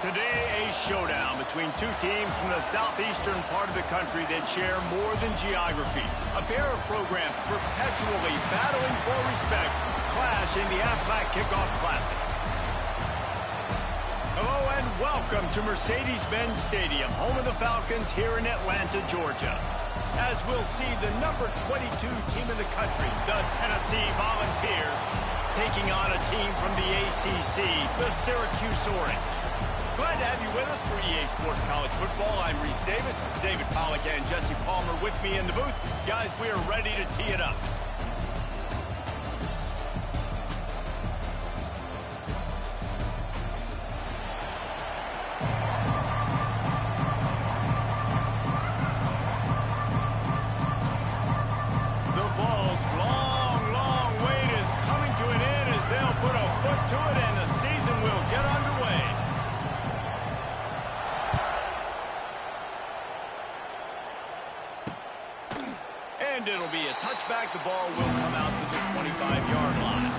Today, a showdown between two teams from the southeastern part of the country that share more than geography. A pair of programs perpetually battling for respect clash in the Aflac Kickoff Classic. Hello and welcome to Mercedes-Benz Stadium, home of the Falcons here in Atlanta, Georgia. As we'll see the number 22 team in the country, the Tennessee Volunteers, taking on a team from the ACC, the Syracuse Orange. Glad to have you with us for EA Sports College Football. I'm Reese Davis, David Pollack and Jesse Palmer with me in the booth. Guys, we are ready to tee it up. The Vols' long wait is coming to an end as they'll put a foot to it and the season will get underway. And it'll be a touchback. The ball will come out to the 25-yard line.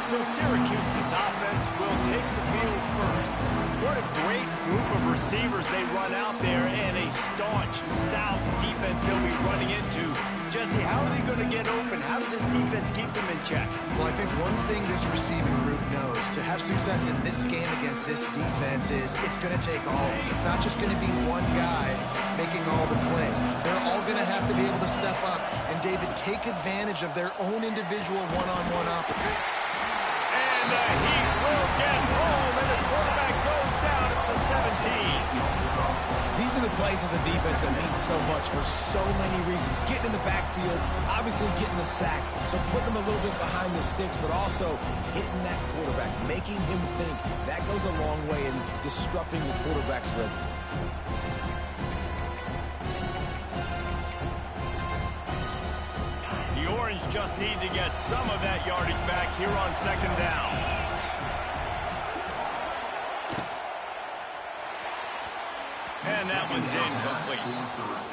So Syracuse's offense will take the field first. What a great group of receivers they run out there, and a staunch, stout defense they'll be running into. Jesse, how are they going to get open? How does this defense keep them in check? Well, I think one thing this receiving group knows to have success in this game against this defense is it's going to take all of them. It's not just going to be one guy making all the plays. They're all going to have to be able to step up and, David, take advantage of their own individual one-on-one opportunity. And he will get home, and the quarterback goes down at the 17. These are the plays as a defense that mean so much for so many reasons. Getting in the backfield, obviously getting the sack, so putting them a little bit behind the sticks, but also hitting that quarterback, making him think. That goes a long way in disrupting the quarterback's rhythm. The Orange just need to get some of that yardage back here on second down. And that one's incomplete.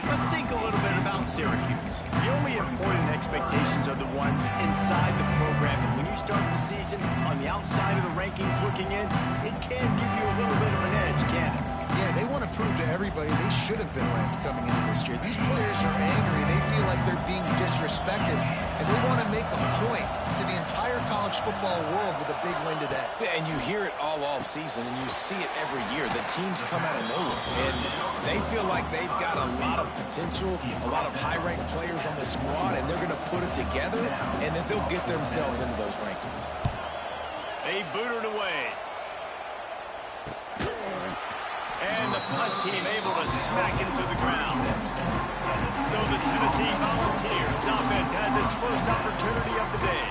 Let's think a little bit about Syracuse. The only important expectations are the ones inside the program. And when you start the season on the outside of the rankings looking in, it can give you a little bit of an edge, can't it? Yeah, they want to prove to everybody they should have been ranked coming into this year. These players are angry. They feel like they're being disrespected, and they want to make a point to the entire college football world with a big win today. Yeah, and you hear it all season, and you see it every year. The teams come out of nowhere, and they feel like they've got a lot of potential, a lot of high-ranked players on the squad, and they're going to put it together, and then they'll get themselves into those rankings. They boot it away. And the punt team able to smack it to the ground. So the Tennessee Volunteers offense has its first opportunity of the day.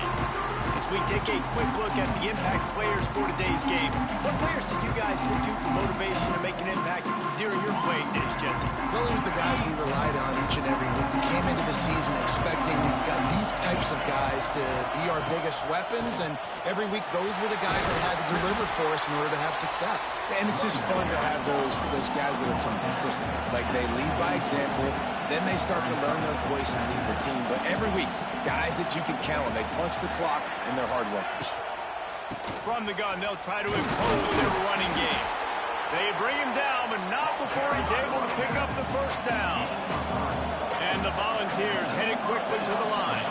As we take a quick look at the impact players for today's game, what players did you guys look to for motivation to make an impact during your playing days, Jesse? Well, it was the guys we relied on each and every week. We came into the season expecting we've got these types of guys to be our biggest weapons, and every week those were the guys that had to deliver for us in order to have success. And it's just fun to have those guys that are consistent. Like, they lead by example, then they start to learn their voice and lead the team. But every week, guys that you can count on, they punch the clock, and they're hard workers. From the gun, they'll try to impose their running game. They bring him down, but not before he's able to pick up the first down. And the Volunteers headed quickly to the line.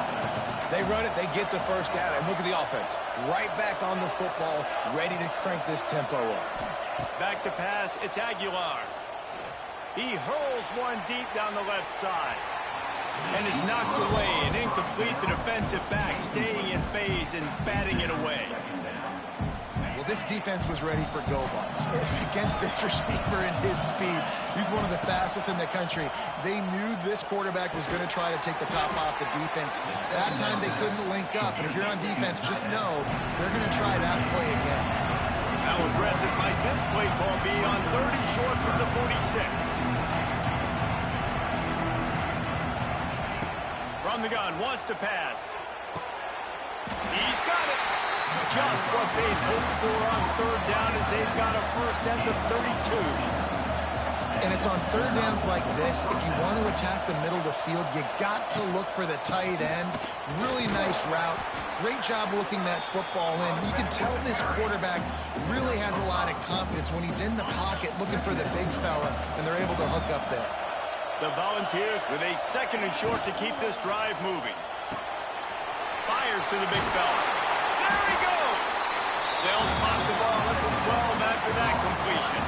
They run it, they get the first down, and look at the offense. Right back on the football, ready to crank this tempo up. Back to pass, it's Aguilar. He hurls one deep down the left side. And is knocked away and incomplete. The defensive back staying in phase and batting it away. Well, this defense was ready for go-balls against this receiver and his speed. He's one of the fastest in the country. They knew this quarterback was going to try to take the top off the defense. That time they couldn't link up, and if you're on defense, just know they're going to try that play again. How aggressive might this play call be on 30 short from the 46? From the gun, wants to pass. He's got it. Just what they'd hoped for on third down as they've got a first at the 32. And it's on third downs like this. If you want to attack the middle of the field, you got to look for the tight end. Really nice route. Great job looking that football in. You can tell this quarterback really has a lot of confidence when he's in the pocket looking for the big fella, and they're able to hook up there. The Volunteers with a 2nd and short to keep this drive moving. Fires to the big fella. There he goes! They'll spot the ball at the 12 after that completion.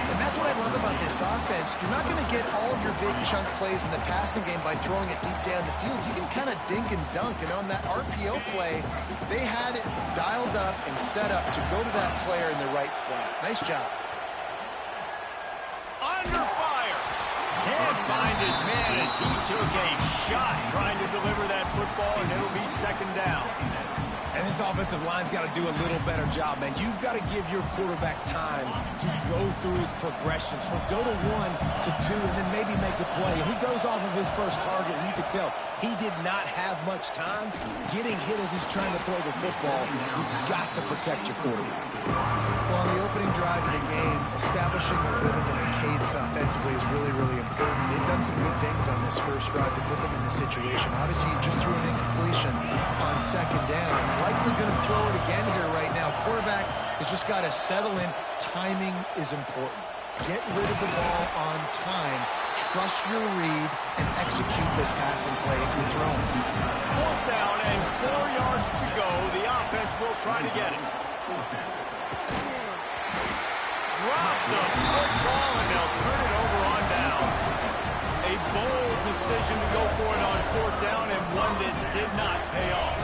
And that's what I love about this offense. You're not going to get all of your big chunk plays in the passing game by throwing it deep down the field. You can kind of dink and dunk. And on that RPO play, they had it dialed up and set up to go to that player in the right flat. Nice job. Under fire. Can't find his man as he took a shot trying to deliver that football, and it'll be 2nd down. And this offensive line's got to do a little better job, man. You've got to give your quarterback time to go through his progressions, from go to 1 to 2, and then maybe make a play. And he goes off of his first target, and you can tell he did not have much time getting hit as he's trying to throw the football. You've got to protect your quarterback. Well, on the opening drive of the game, establishing a rhythm and a cadence offensively is really, really important. They've done some good things on this first drive to put them in this situation. Obviously, you just threw an incompletion on 2nd down. Likely going to throw it again here right now. Quarterback has just got to settle in. Timing is important. Get rid of the ball on time. Trust your read and execute this passing play if you're throwing. 4th down and 4 yards to go. The offense will try to get it. Drop the football and they'll turn it over on downs. A bold decision to go for it on 4th down, and one that did not pay off.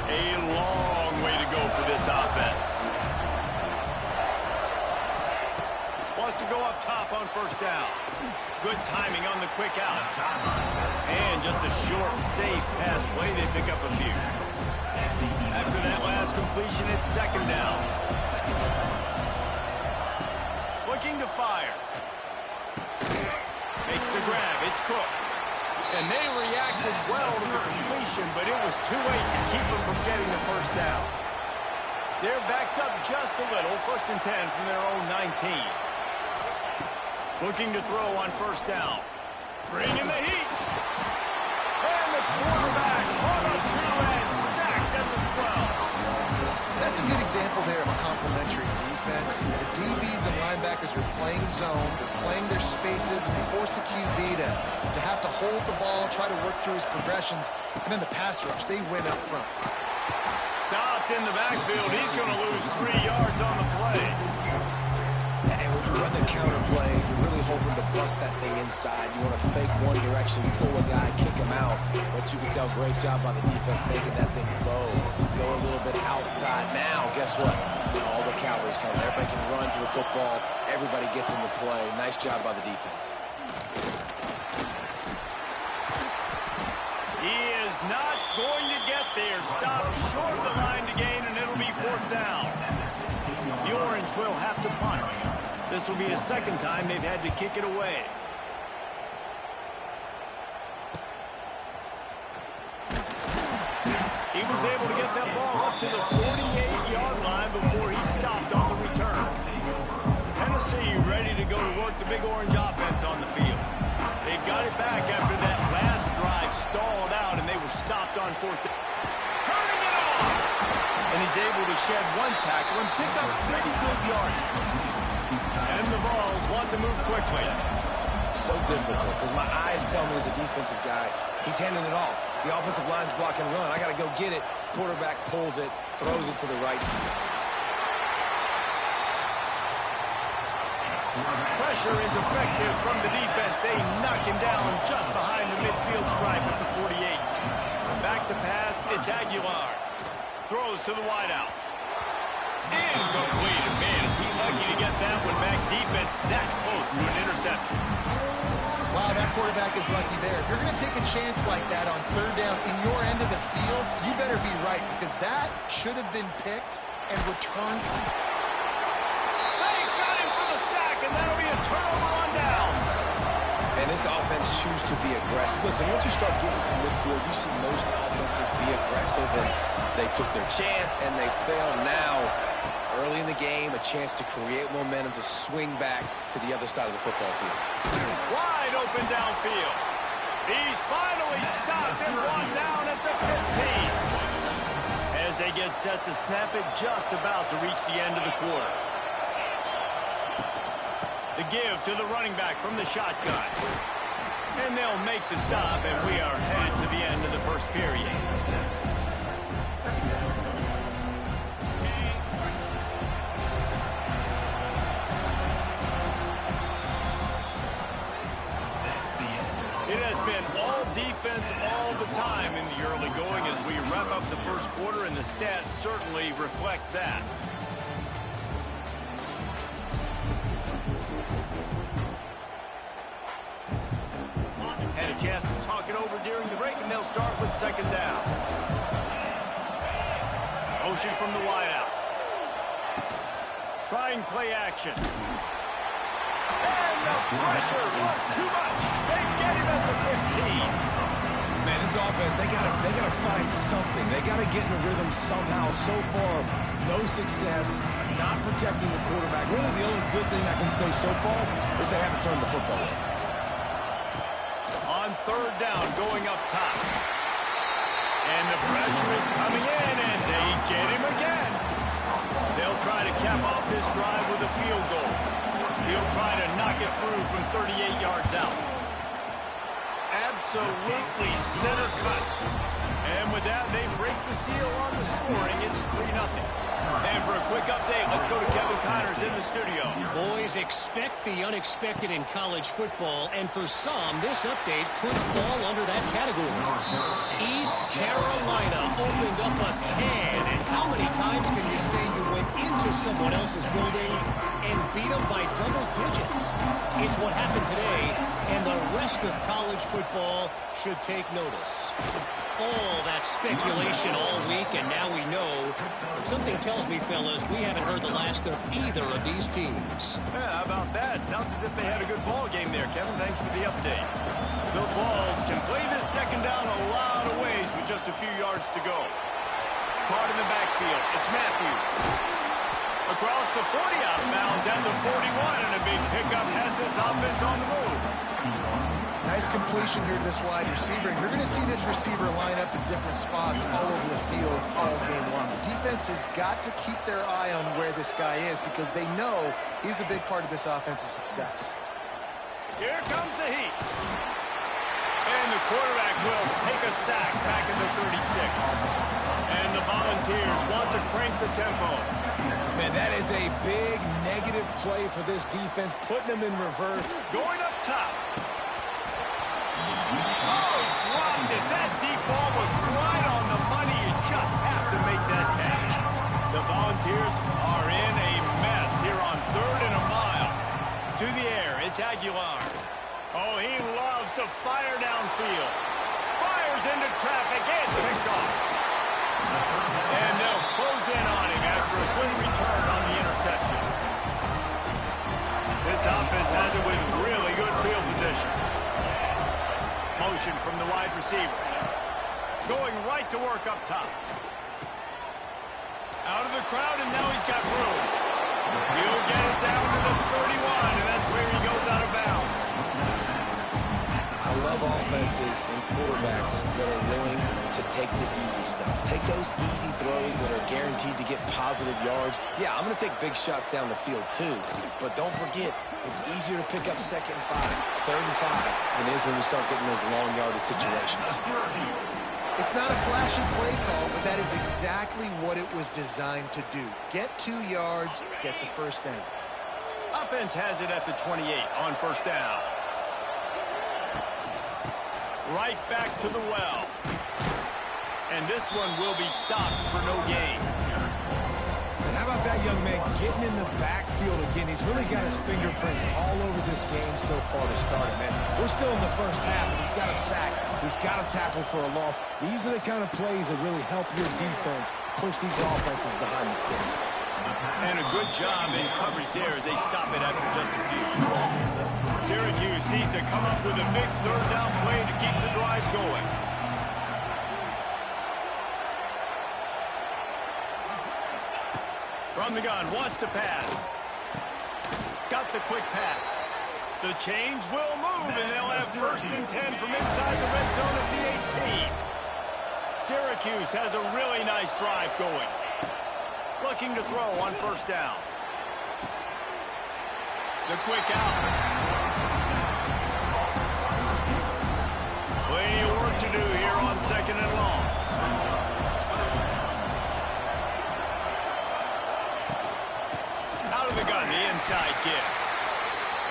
A long way to go for this offense. Wants to go up top on 1st down. Good timing on the quick out. And just a short, safe pass play. They pick up a few. After that last completion, it's 2nd down. Looking to fire. Makes the grab. It's Cook. And they reacted well to the completion, but it was too late to keep them from getting the 1st down. They're backed up just a little. 1st and 10 from their own 19. Looking to throw on 1st down. Bringing the heat. And the quarterback on a 2 and sacked at the 12. That's a good example there of a complementary defense. The DBs and linebackers are playing zone, they're playing their spaces, and they force the QB to have to hold the ball, try to work through his progressions, and then the pass rush, they win up front. Stopped in the backfield. He's going to lose 3 yards on the play. And when you run the counter play, you're really hoping to bust that thing inside. You want to fake one direction, pull a guy, kick him out. But you can tell, great job by the defense making that thing low. Go a little bit outside. Now, guess what? All the Cowboys coming. Everybody can run to the football. Everybody gets into play. Nice job by the defense. He is not going to get there. Stop short of the line to gain, and it'll be 4th down. The Orange will have to punt. This will be a 2nd time they've had to kick it away. He was able to get that ball up to the 48-yard line before he stopped on the return. Tennessee ready to go to work the Big Orange offense on the field. They've got it back after that last drive stalled out, and they were stopped on 4th down. Turning it off! And he's able to shed one tackle and pick up pretty good yardage. And the Vols want to move quickly. So difficult, because my eyes tell me as a defensive guy, he's handing it off. The offensive line's block and run. I got to go get it. Quarterback pulls it, throws it to the right. Pressure is effective from the defense. They knock him down just behind the midfield stripe at the 48. Back to pass, it's Aguilar. Throws to the wideout. Incomplete. Man, is he lucky to get that one back. Defense that close to an interception. Wow, that quarterback is lucky there. If you're going to take a chance like that on 3rd down in your end of the field, you better be right, because that should have been picked and returned. They got him for the sack, and that'll be a turnover on downs. And this offense choose to be aggressive. Listen, once you start getting to midfield, you see most offenses be aggressive, and they took their chance, and they failed now. Early in the game, a chance to create momentum to swing back to the other side of the football field. Wide open downfield. He's finally stopped and brought down at the 15. As they get set to snap it, just about to reach the end of the quarter. The give to the running back from the shotgun. And they'll make the stop, and we are headed to the end of the first period. It has been all defense all the time in the early going as we wrap up the first quarter, and the stats certainly reflect that. Had a chance to talk it over during the break, and they'll start with second down. Motion from the wideout. Trying play action. And the pressure was too much. They get him at the 15. Man, this offense, they gotta find something. They gotta get in a rhythm somehow. So far, no success, not protecting the quarterback. Really, the only good thing I can say so far is they haven't turned the football over. On third down, going up top. And the pressure is coming in, and they get him again. They'll try to cap off this drive with a field goal. He'll try to knock it through from 38 yards out. Absolutely center cut. And with that, they break the seal on the scoring. It's 3-0. And for a quick update, let's go to Kevin Connors in the studio. Boys, expect the unexpected in college football, and for some, this update could fall under that category. East Carolina opened up a can, and how many times can you say you went into someone else's building and beat them by double digits? It's what happened today, and the rest of college football should take notice. All that speculation all week, and now we know. But something tells me, fellas, we haven't heard the last of either of these teams. Yeah, how about that? Sounds as if they had a good ball game there, Kevin. Thanks for the update. The Vols can play this second down a lot of ways with just a few yards to go. Caught in the backfield. It's Matthews. Across the 40 out of bounds and the 41, and a big pickup has this offense on the move. Nice completion here to this wide receiver. And you're going to see this receiver line up in different spots all over the field all game long. The defense has got to keep their eye on where this guy is because they know he's a big part of this offense's success. Here comes the heat. And the quarterback will take a sack back in the 36. And the Volunteers want to crank the tempo. Man, that is a big negative play for this defense, putting them in reverse. Going up top. Oh, he dropped it. That deep ball was right on the money. You just have to make that catch. The Volunteers are in a mess here on 3rd and a mile. To the air, it's Aguilar. Oh, he loves to fire downfield. Fires into traffic. It's picked off. And they'll close in on him after a good return on the interception. This offense has it with really good field position. Motion from the wide receiver. Going right to work up top. Out of the crowd, and now he's got room. He'll get it down to the 31, and that's where he goes out of bounds. I love offenses and quarterbacks that are willing to take the easy stuff. Take those easy throws that are guaranteed to get positive yards. Yeah, I'm going to take big shots down the field too, but don't forget, it's easier to pick up 2nd and 5, 3rd and 5 than it is when we start getting those long yardage situations. It's not a flashy play call, but that is exactly what it was designed to do. Get 2 yards, get the first down. Offense has it at the 28 on first down. Right back to the well. And this one will be stopped for no gain. And how about that young man getting in the backfield again? He's really got his fingerprints all over this game so far to start it, man. We're still in the first half, and he's got a sack. He's got a tackle for a loss. These are the kind of plays that really help your defense push these offenses behind the sticks. And a good job in coverage there as they stop it after just a few. Syracuse needs to come up with a big 3rd down play to keep the drive going. From the gun, wants to pass. Got the quick pass. The change will move, and they'll have 1st and 10 from inside the red zone at the 18. Syracuse has a really nice drive going. Looking to throw on 1st down. The quick out. Plenty of work to do here on 2nd and long. Out of the gun, the inside kick.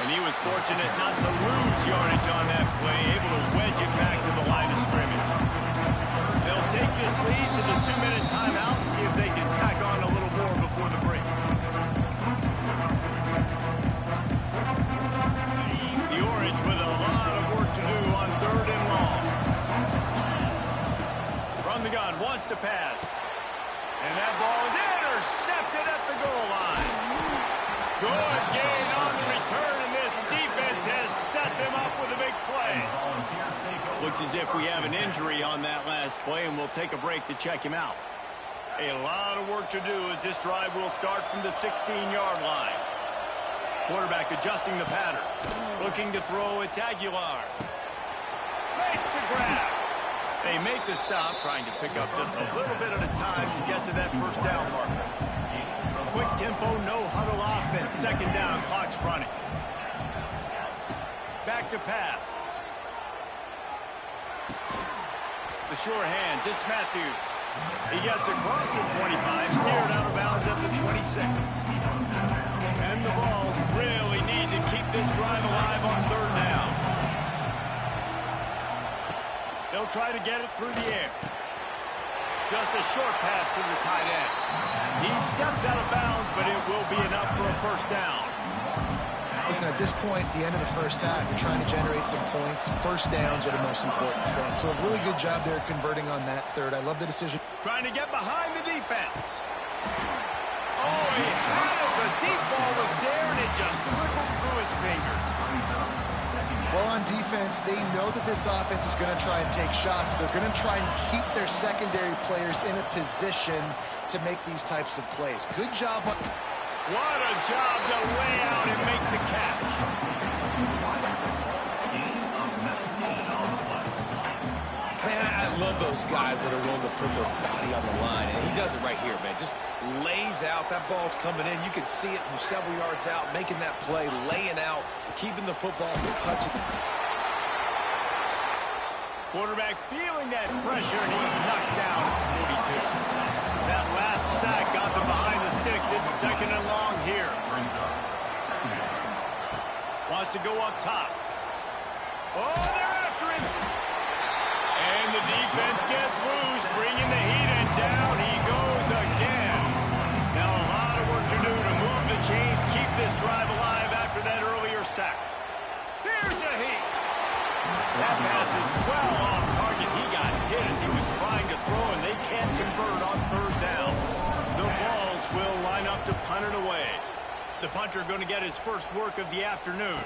And he was fortunate not to lose yardage on that play, able to wedge it back to the line of scrimmage. They'll take this lead to the 2-minute timeout and see if they can tack on a little more before the break. The Orange with a lot of work to do on 3rd and long. From the gun, wants to pass. And that ball is intercepted at the goal line. Good gain on the return, and this defense has set them up with a big play. Looks as if we have an injury on that last play, and we'll take a break to check him out. A lot of work to do as this drive will start from the 16-yard line. Quarterback adjusting the pattern. Looking to throw, it's Aguilar. Makes the grab. They make the stop, trying to pick up just a little bit at a time to get to that 1st down marker. Quick tempo, no huddle offense. 2nd down, clock's running. Back to pass. The sure hands, it's Matthews. He gets across the 25, steered out of bounds at the 26. And the Vols really need to keep this drive alive on 3rd down. They'll try to get it through the air. Just a short pass to the tight end. He steps out of bounds, but it will be enough for a 1st down. Listen, at this point, the end of the 1st half, you're trying to generate some points. 1st downs are the most important thing. So a really good job there converting on that 3rd. I love the decision. Trying to get behind the defense. Oh, he had it. The deep ball was there, and it just trickled through his fingers. Well, on defense, they know that this offense is going to try and take shots. They're going to try and keep their secondary players in a position to make these types of plays. Good job. What a job to lay out and make the catch. Man, I love those guys that are willing to put their body on the line. And he does it right here, man. Just lays out. That ball's coming in. You can see it from several yards out, making that play, laying out, keeping the football from touching. Quarterback feeling that pressure, and he's knocked down at 42. That last sack got them behind the sticks. It's 2nd and long here. Wants to go up top. Oh, they're after him. And the defense gets loose, bringing the heat, and down he goes again. Now a lot of work to do to move the chains, keep this drive alive after that earlier sack. Here's a heat. That pass is well off target. He got hit as he was trying to throw, and they can't convert on 3rd down. The Vols will line up to punt it away. The punter going to get his first work of the afternoon.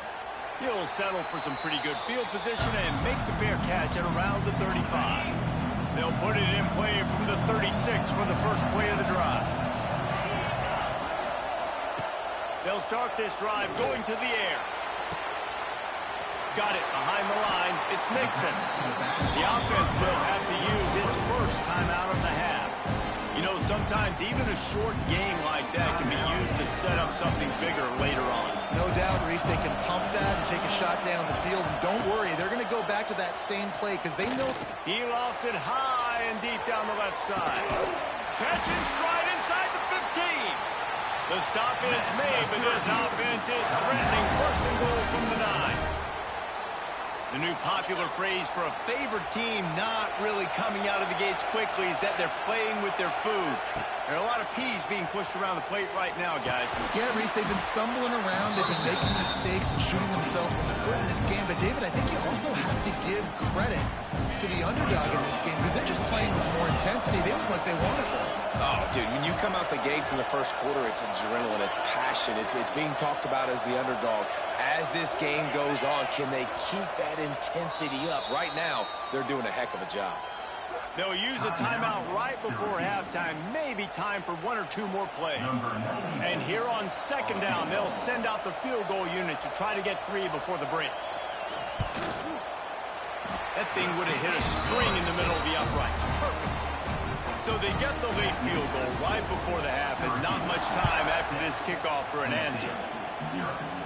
He'll settle for some pretty good field position and make the fair catch at around the 35. They'll put it in play from the 36 for the first play of the drive. They'll start this drive going to the air. Got it behind the line. It's Nixon. The offense will have to use its first timeout of the half. You know, sometimes even a short game like that can be used to set up something bigger later on. No doubt, Reese, they can pump that and take a shot down the field. And don't worry, they're going to go back to that same play because they know. He lost it high and deep down the left side. Catch and stride inside the 15. The stop is made, but this offense is threatening 1st and goal from the 9. The new popular phrase for a favored team not really coming out of the gates quickly is that they're playing with their food. There are a lot of peas being pushed around the plate right now, guys. Yeah, Reese, they've been stumbling around. They've been making mistakes and shooting themselves in the foot in this game. But, David, I think you also have to give credit to the underdog in this game because they're just playing with more intensity. They look like they want it more. Oh, dude, when you come out the gates in the 1st quarter, it's adrenaline, it's passion, it's being talked about as the underdog. As this game goes on, can they keep that intensity up? Right now, they're doing a heck of a job. They'll use a timeout right before halftime. Maybe time for 1 or 2 more plays. And here on second down, they'll send out the field goal unit to try to get 3 before the break. That thing would have hit a string in the middle of the uprights. Perfect. So they get the late field goal right before the half, and not much time after this kickoff for an answer.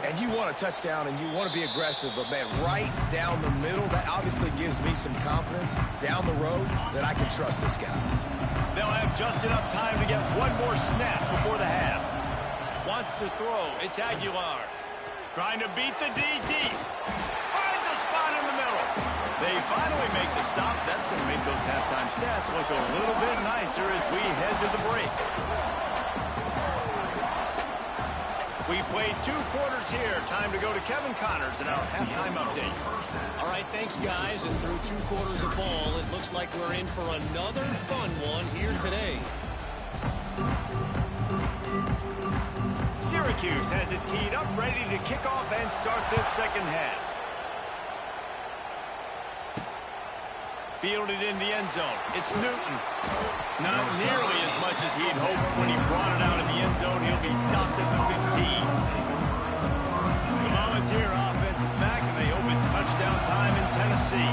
And you want a touchdown, and you want to be aggressive, but, man, right down the middle, that obviously gives me some confidence down the road that I can trust this guy. They'll have just enough time to get one more snap before the half. Wants to throw. It's Aguilar. Trying to beat the DD. Finds a spot in the middle. They finally make the stop. That's going to make those halftime stats look a little bit nicer as we head to the break. We played 2 quarters here. Time to go to Kevin Connors in our halftime update. All right, thanks, guys. And through 2 quarters of ball, it looks like we're in for another fun one here today. Syracuse has it teed up, ready to kick off and start this second half. Fielded in the end zone. It's Newton. Not nearly as much as he'd hoped when he brought it out in the end zone. He'll be stopped at the 15. The Volunteer offense is back, and they hope it's touchdown time in Tennessee.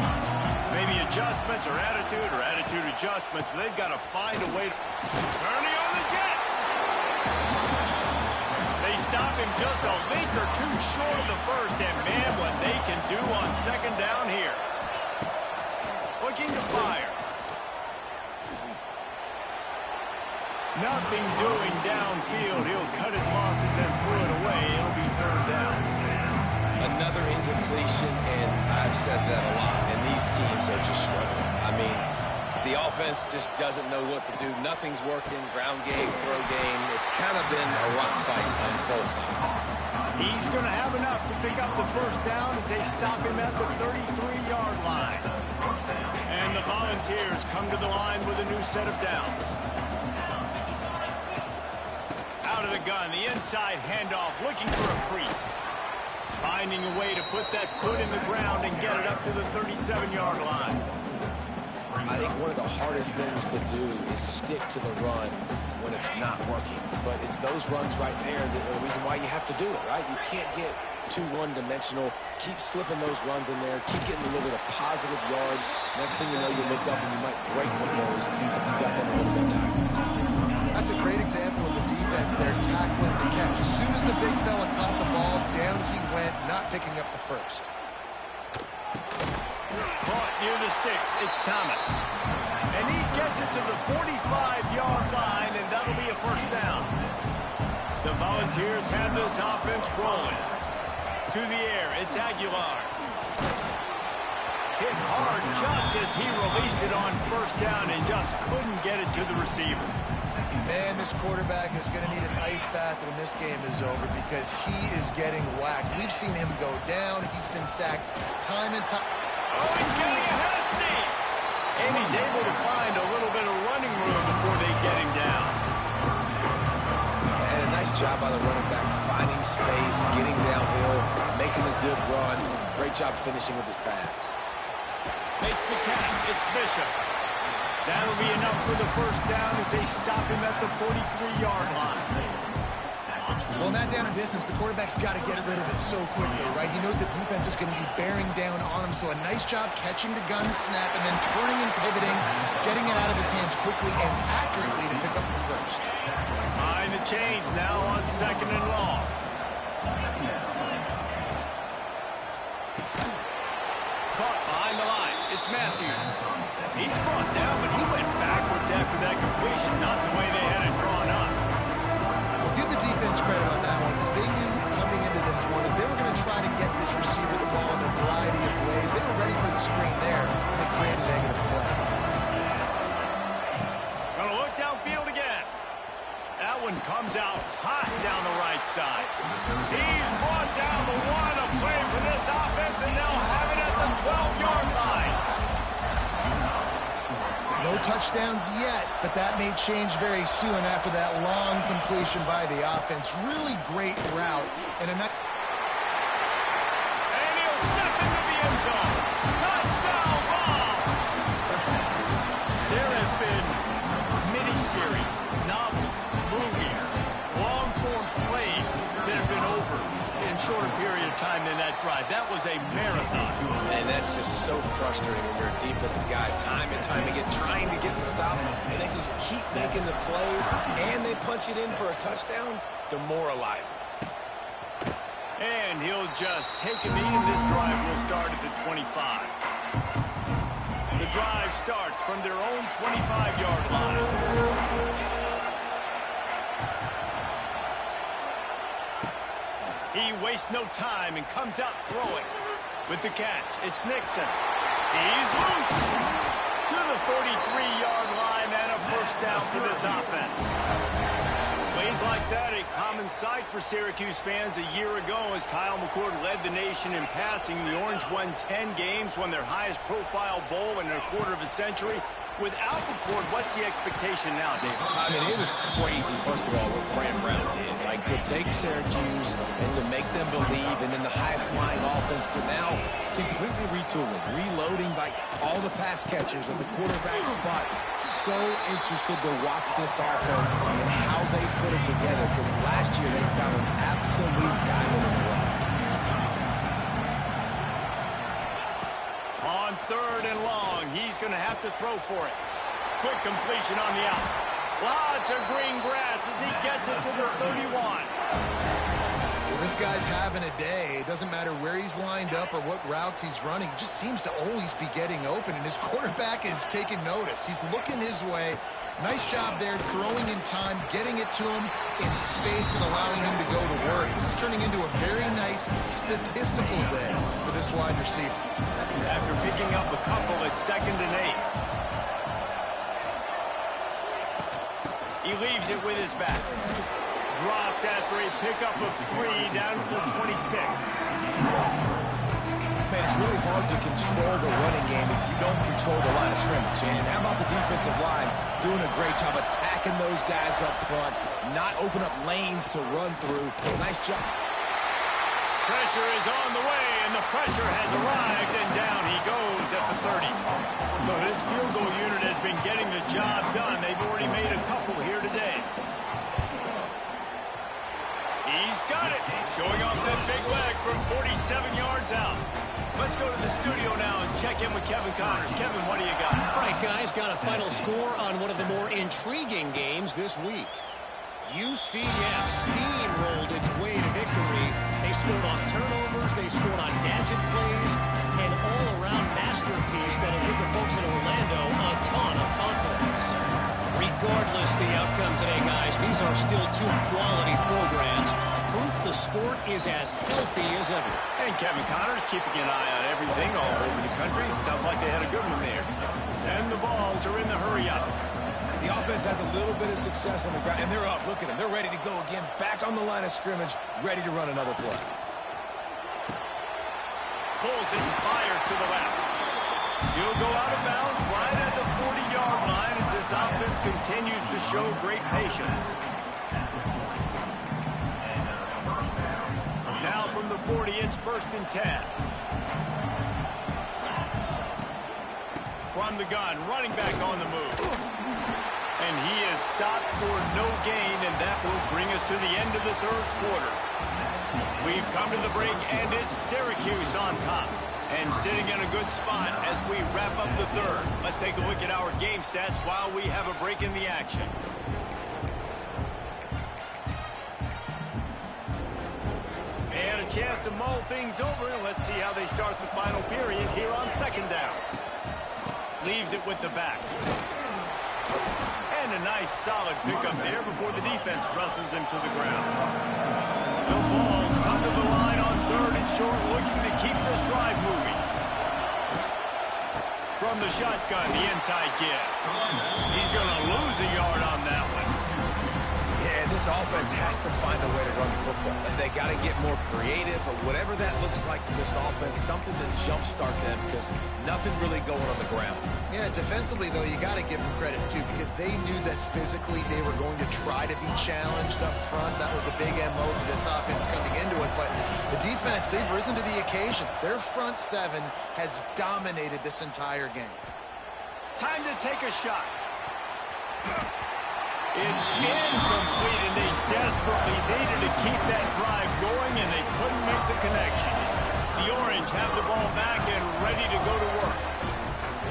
Maybe adjustments or attitude adjustments, but they've got to find a way to... Ernie on the Jets! They stop him just a link or 2 short of the first, and man, what they can do on second down here. Looking to fire. Nothing doing downfield. He'll cut his losses and throw it away. It'll be 3rd down. Another incompletion, and I've said that a lot, and these teams are just struggling. I mean, the offense just doesn't know what to do. Nothing's working. Ground game, throw game. It's kind of been a rock fight on both sides. He's going to have enough to pick up the 1st down as they stop him at the 33-yard line. And the Volunteers come to the line with a new set of downs. Out of the gun, the inside handoff, looking for a crease. Finding a way to put that foot in the ground and get it up to the 37-yard line. I think one of the hardest things to do is stick to the run when it's not working. But it's those runs right there that are the reason why you have to do it, right? You can't get too one-dimensional. Keep slipping those runs in there. Keep getting a little bit of positive yards. Next thing you know, you look up and you might break one of those after you got them a little bit tired. That's a great example of the defense there tackling the catch. As soon as the big fella caught the ball, down he went, not picking up the first. Caught near the sticks. It's Thomas. And he gets it to the 45-yard line, and that'll be a 1st down. The Volunteers have this offense rolling. To the air, it's Aguilar. Hit hard just as he released it on 1st down and just couldn't get it to the receiver. Man, this quarterback is going to need an ice bath when this game is over because he is getting whacked. We've seen him go down. He's been sacked time and time. Oh, he's getting ahead of steam. And he's able to find a little bit of running room before they get him down. And a nice job by the running back, finding space, getting downhill, making a good run. Great job finishing with his pads. Makes the catch. It's Bishop. That'll be enough for the 1st down as they stop him at the 43-yard line. Well, in that down and distance, the quarterback's got to get rid of it so quickly, right? He knows the defense is going to be bearing down on him, so a nice job catching the gun snap and then turning and pivoting, getting it out of his hands quickly and accurately to pick up the 1st. Behind the chains now on 2nd and long. Caught behind the line. It's Matthews. He's brought down, but he went backwards after that completion, not the way they had it drawn up. Well, give the defense credit on that one because they knew coming into this one that they were going to try to get this receiver the ball in a variety of ways. They were ready for the screen there, and they created a negative play. Gonna look downfield again. That one comes out hot down the right side. He's brought down the one, a play for this offense, and they'll have it at the 12-yard line. No touchdowns yet, but that may change very soon after that long completion by the offense. Really great route. And he'll step into the end zone. Touchdown ball! transformed plays that have been over in shorter period of time than that drive. That was a marathon. And that's just so frustrating when you're a defensive guy, time and time again, trying to get the stops, and they just keep making the plays, and they punch it in for a touchdown. Demoralizing. And he'll just take a knee, and this drive will start at the 25. The drive starts from their own 25-yard line. He wastes no time and comes out throwing. With the catch, it's Nixon. He's loose to the 43-yard line and a first down for this offense. Plays like that, a common sight for Syracuse fans a year ago as Kyle McCord led the nation in passing. The Orange won 10 games, won their highest profile bowl in a quarter of a century. Without McCord, what's the expectation now, David? I mean, it was crazy, first of all, what Fran Brown did. Like, to take Syracuse and to make them believe, and then the high-flying offense, but now completely retooling, reloading, like, all the pass catchers at the quarterback spot. So interested to watch this offense and how they put it together, because last year they found an absolute diamond in the rough. On 3rd and long, he's going to have to throw for it. Quick completion on the out. Lots of green grass as he gets it to the 31. Well, this guy's having a day. It doesn't matter where he's lined up or what routes he's running. He just seems to always be getting open, and his quarterback is taking notice. He's looking his way. Nice job there, throwing in time, getting it to him in space and allowing him to go to work. This is turning into a very nice statistical day for this wide receiver. After picking up a couple at 2nd and 8. He leaves it with his back. Dropped after a pickup of 3 down to the 26. Man, it's really hard to control the running game if you don't control the line of scrimmage. And how about the defensive line doing a great job attacking those guys up front, not open up lanes to run through. Nice job. Pressure is on the way, and the pressure has arrived, and down he goes at the 30. So this field goal unit has been getting the job done. They've already made a couple here today. He's got it. Showing off that big leg from 47 yards out. Let's go to the studio now and check in with Kevin Connors. Kevin, what do you got? All right, guys, got a final score on one of the more intriguing games this week. UCF steamrolled its way to victory. They scored on turnovers, they scored on gadget plays, an all-around masterpiece that'll give the folks in Orlando a ton of confidence. Regardless the outcome today, guys, these are still two quality programs. Proof the sport is as healthy as ever. And Kevin Connors keeping an eye on everything all over the country. Sounds like they had a good one there. And the balls are in the hurry-up. The offense has a little bit of success on the ground, and they're up. Look at them. They're ready to go again. Back on the line of scrimmage, ready to run another play. Pulls it and fires to the left. He'll go out of bounds right at the 40-yard line as this offense continues to show great patience. Now from the 40, it's 1st and 10. From the gun, running back on the move. And he is stopped for no gain, and that will bring us to the end of the 3rd quarter. We've come to the break, and it's Syracuse on top. And sitting in a good spot as we wrap up the 3rd. Let's take a look at our game stats while we have a break in the action. And a chance to mull things over, and let's see how they start the final period here on 2nd down. Leaves it with the back. And a nice solid pickup there before the defense wrestles him to the ground. The Vols come to the line on 3rd and short, looking to keep this drive moving. From the shotgun, the inside give. He's going to lose a yard on that one. Yeah, this offense has to find a way to run the football. They got to get more creative, but whatever that looks like for this offense, something to jumpstart them because nothing really going on the ground. Yeah, defensively, though, you got to give them credit, too, because they knew that physically they were going to try to be challenged up front. That was a big MO for this offense coming into it. But the defense, they've risen to the occasion. Their front 7 has dominated this entire game. Time to take a shot. It's incomplete, and they desperately needed to keep that drive going, and they couldn't make the connection. The Orange have the ball back and ready to go to work.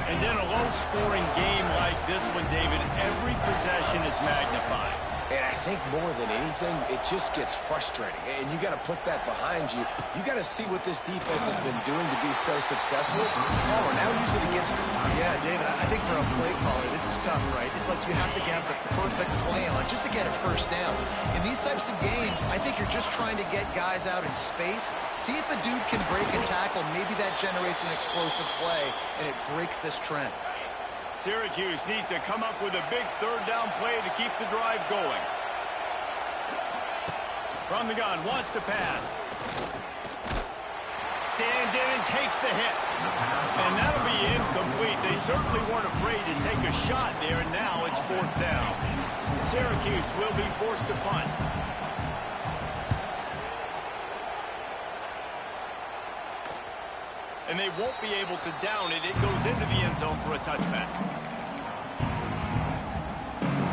And in a low-scoring game like this one, David, every possession is magnified. And I think more than anything, it just gets frustrating. And you got to put that behind you. You got to see what this defense has been doing to be so successful. Caller, now use it against them. Yeah, David, I think for a play caller, this is tough, right? It's like you have to have the perfect play on just to get a first down. In these types of games, I think you're just trying to get guys out in space, see if a dude can break a tackle. Maybe that generates an explosive play, and it breaks this trend. Syracuse needs to come up with a big third down play to keep the drive going. From the gun, wants to pass. Stands in and takes the hit. And that'll be incomplete. They certainly weren't afraid to take a shot there, and now it's fourth down. Syracuse will be forced to punt. And they won't be able to down it. It goes into the end zone for a touchback.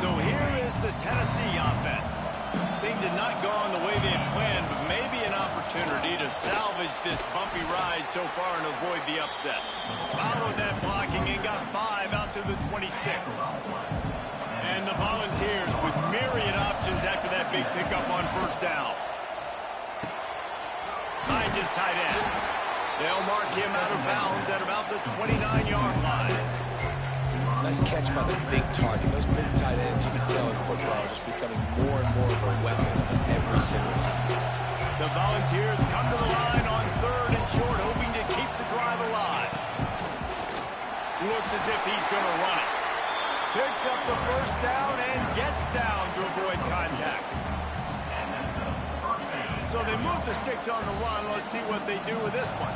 So here is the Tennessee offense. Things had not gone the way they had planned, but maybe an opportunity to salvage this bumpy ride so far and avoid the upset. Followed that blocking and got 5 out to the 26. And the Volunteers with myriad options after that big pickup on first down. Finds his tight end. They'll mark him out of bounds at about the 29-yard line. Nice catch by the big target. Those big tight ends, you can tell in football, are just becoming more and more of a weapon on every single team. The Volunteers come to the line on third and short, hoping to keep the drive alive. Looks as if he's going to run it. Picks up the first down and gets down to avoid contact. So they move the sticks on the run. Let's see what they do with this one.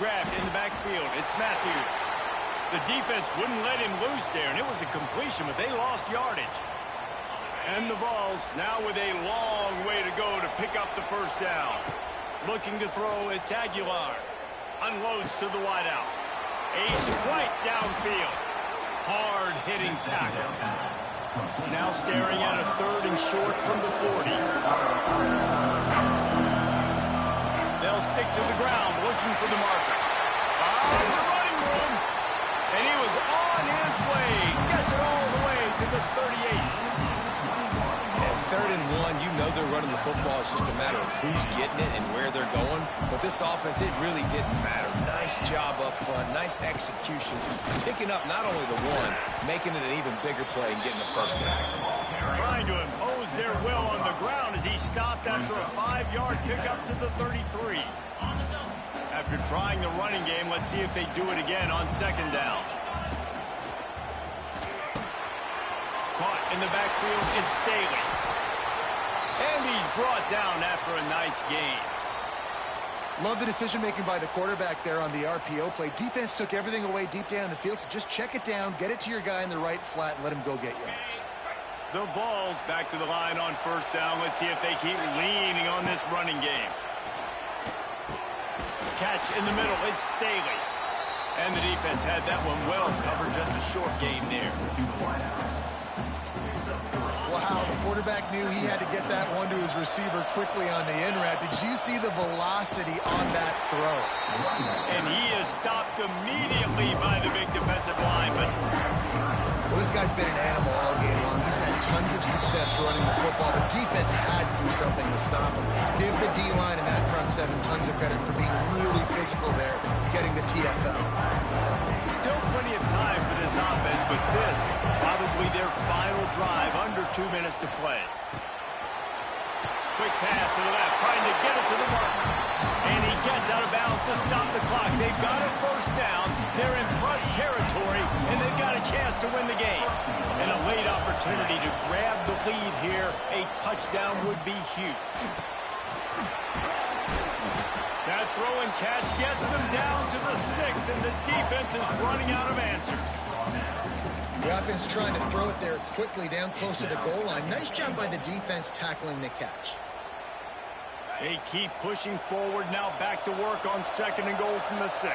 Grabbed in the backfield. It's Matthews. The defense wouldn't let him loose there, and it was a completion, but they lost yardage. And the Vols now with a long way to go to pick up the first down. Looking to throw, it's Aguilar. Unloads to the wideout. A strike downfield. Hard-hitting tackle. Now staring at a third and short from the 40. They'll stick to the ground, looking for the marker. It's a running room. And he was on his way. Gets it all the way to the 38. Third and 1, you know they're running the football. It's just a matter of who's getting it and where they're going. But this offense, it really didn't matter. Nice job up front, nice execution. Picking up not only the one, making it an even bigger play and getting the first down. Trying to impose their will on the ground as he stopped after a 5-yard pickup to the 33. After trying the running game, let's see if they do it again on second down. Caught in the backfield, it's Staley. And he's brought down after a nice gain. Love the decision-making by the quarterback there on the RPO play. Defense took everything away deep down in the field, so just check it down, get it to your guy in the right flat, and let him go get yards. The Vols back to the line on first down. Let's see if they keep leaning on this running game. Catch in the middle, it's Staley. And the defense had that one well covered, just a short gain there. Wow, the quarterback knew he had to get that one to his receiver quickly on the in route. Did you see the velocity on that throw? And he is stopped immediately by the big defensive lineman. Well, this guy's been an animal all game long. He's had tons of success running the football. The defense had to do something to stop him. Give the D-line and that front seven tons of credit for being really physical there, getting the TFL. Still plenty of time for this offense, but this probably their final drive, under 2 minutes to play. Quick pass to the left, trying to get it to the mark. And he gets out of bounds to stop the clock. They've got a first down. They're in plus territory, and they've got a chance to win the game. And a late opportunity to grab the lead here. A touchdown would be huge. That throw and catch gets them down to the 6, and the defense is running out of answers. The offense trying to throw it there quickly down close to the goal line. Nice job by the defense tackling the catch. They keep pushing forward, now back to work on second and goal from the 6.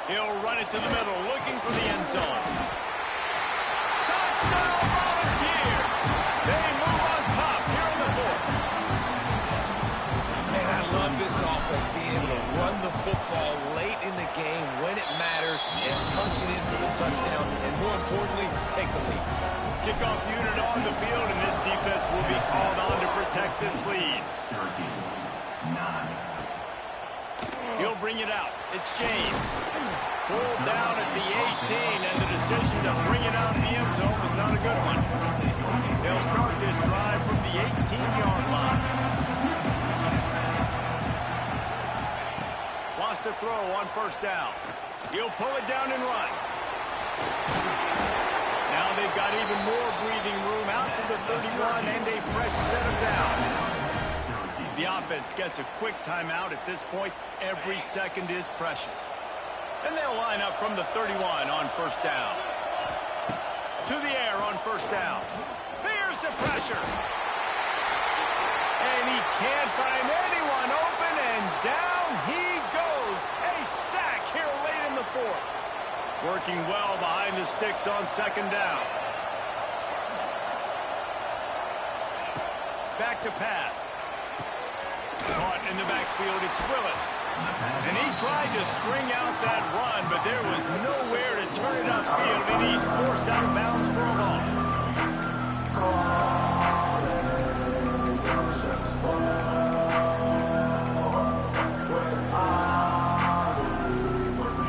He'll run it to the middle, looking for the end zone. Touchdown, Volunteers! They move on top here in the fourth. Man, I love this offense, being able to run the football late in the game when it matters and punch it in for the touchdown, and more importantly, take the lead. Kickoff unit on the field, and this defense will be called on to protect this lead. He'll bring it out. It's James. Pulled down at the 18, and the decision to bring it out in the end zone was not a good one. They'll start this drive from the 18-yard line. Wants to throw on first down. He'll pull it down and run. Now they've got even more breathing room out to the 31 and a fresh set of downs. The offense gets a quick timeout at this point. Every second is precious. And they'll line up from the 31 on first down. To the air on first down. There's the pressure. And he can't find anyone open, and down he goes. A sack here late in the fourth. Working well behind the sticks on second down. Back to pass. Caught in the backfield, it's Willis. And he tried to string out that run, but there was nowhere to turn it upfield, and he's forced out of bounds for a loss.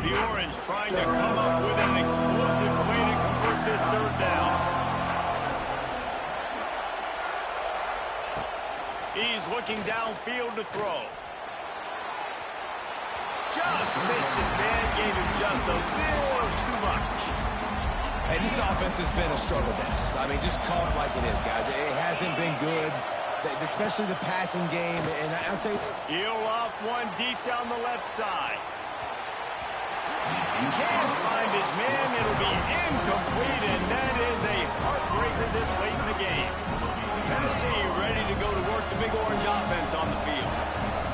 The Orange trying to come up with an explosive way to convert this third down. He's looking downfield to throw. Just missed his man, gave him just a little too much. Hey, this offense has been a struggle bus. I mean, just call it like it is, guys. It hasn't been good, especially the passing game. And I'll tell you, He'll off one deep down the left side. Can't find his man. It'll be incomplete, and that is a heartbreaker this late in the game. Tennessee ready to go to work the Big Orange offense on the field.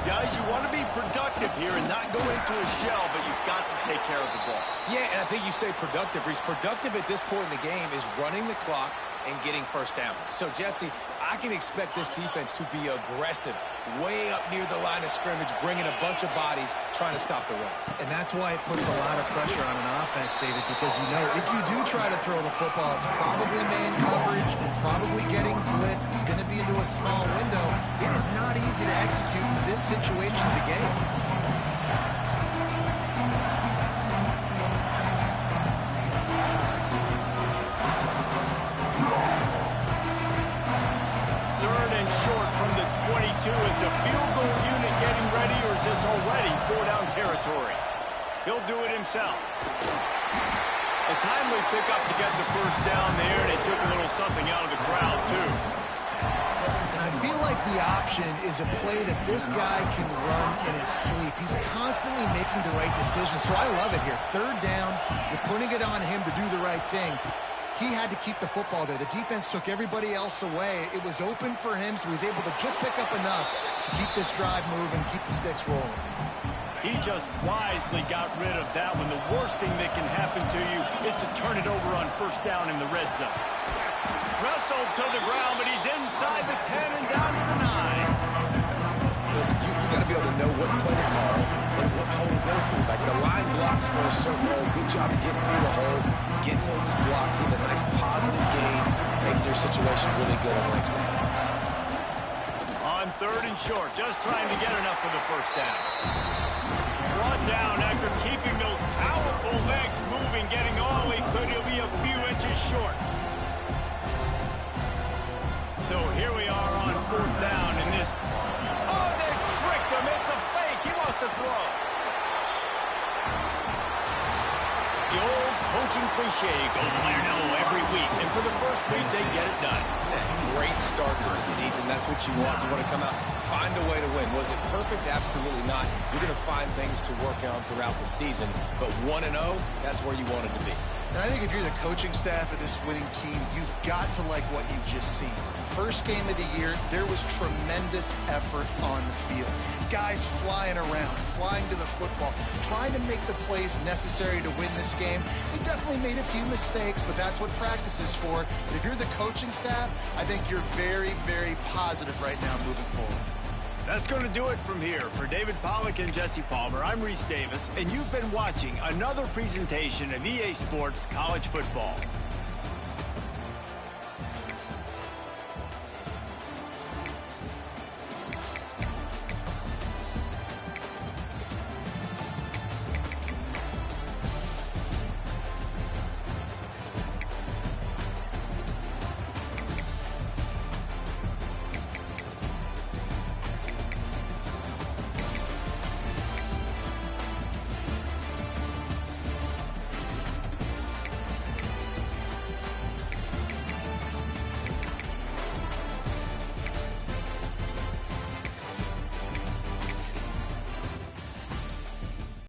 Guys, you want to be productive here and not go into a shell, but you've got to take care of the ball. yeah, and I think you say productive. Reese, productive at this point in the game is running the clock and getting first down. So, Jesse, I can expect this defense to be aggressive, way up near the line of scrimmage, bringing a bunch of bodies, trying to stop the run. And that's why it puts a lot of pressure on an offense, David, because you know if you do try to throw the football, it's probably man coverage, probably getting blitzed. It's going to be into a small window. It is not easy to execute in this situation of the game. Is the field goal unit getting ready, or is this already four-down territory? He'll do it himself. A timely pickup to get the first down there, and it took a little something out of the crowd, too. And I feel like the option is a play that this guy can run in his sleep. He's constantly making the right decision, so I love it here. Third down, you're putting it on him to do the right thing. He had to keep the football there. The defense took everybody else away. It was open for him, so he was able to just pick up enough to keep this drive moving, keep the sticks rolling. He just wisely got rid of that one. The worst thing that can happen to you is to turn it over on first down in the red zone. Wrestled to the ground, but he's inside the 10 and down to the 9. Listen, you got to be able to know what play to call and what hole to go through. Like the line blocks for a certain hole. Good job getting through the hole, getting what was blocked, getting a nice positive gain, making your situation really good on the next down. On third and short, just trying to get enough for the first down. Brought down after keeping those powerful legs moving, getting all he could. He'll be a few inches short. So here we are on fourth down in this. Oh, they tricked him. It's a fake. He wants to throw. The old coaching cliche, go player no every week. And for the first week, they get it done. Great start to the season. That's what you want. You want to come out, find a way to win. Was it perfect? Absolutely not. You're going to find things to work on throughout the season. But 1-0, that's where you wanted to be. And I think if you're the coaching staff of this winning team, you've got to like what you've just seen. First game of the year, there was tremendous effort on the field. Guys flying around, flying to the football, trying to make the plays necessary to win this game. They definitely made a few mistakes, but that's what practice is for. But if you're the coaching staff, I think you're very, very positive right now moving forward. That's going to do it from here. For David Pollack and Jesse Palmer, I'm Reese Davis, and you've been watching another presentation of EA Sports College Football.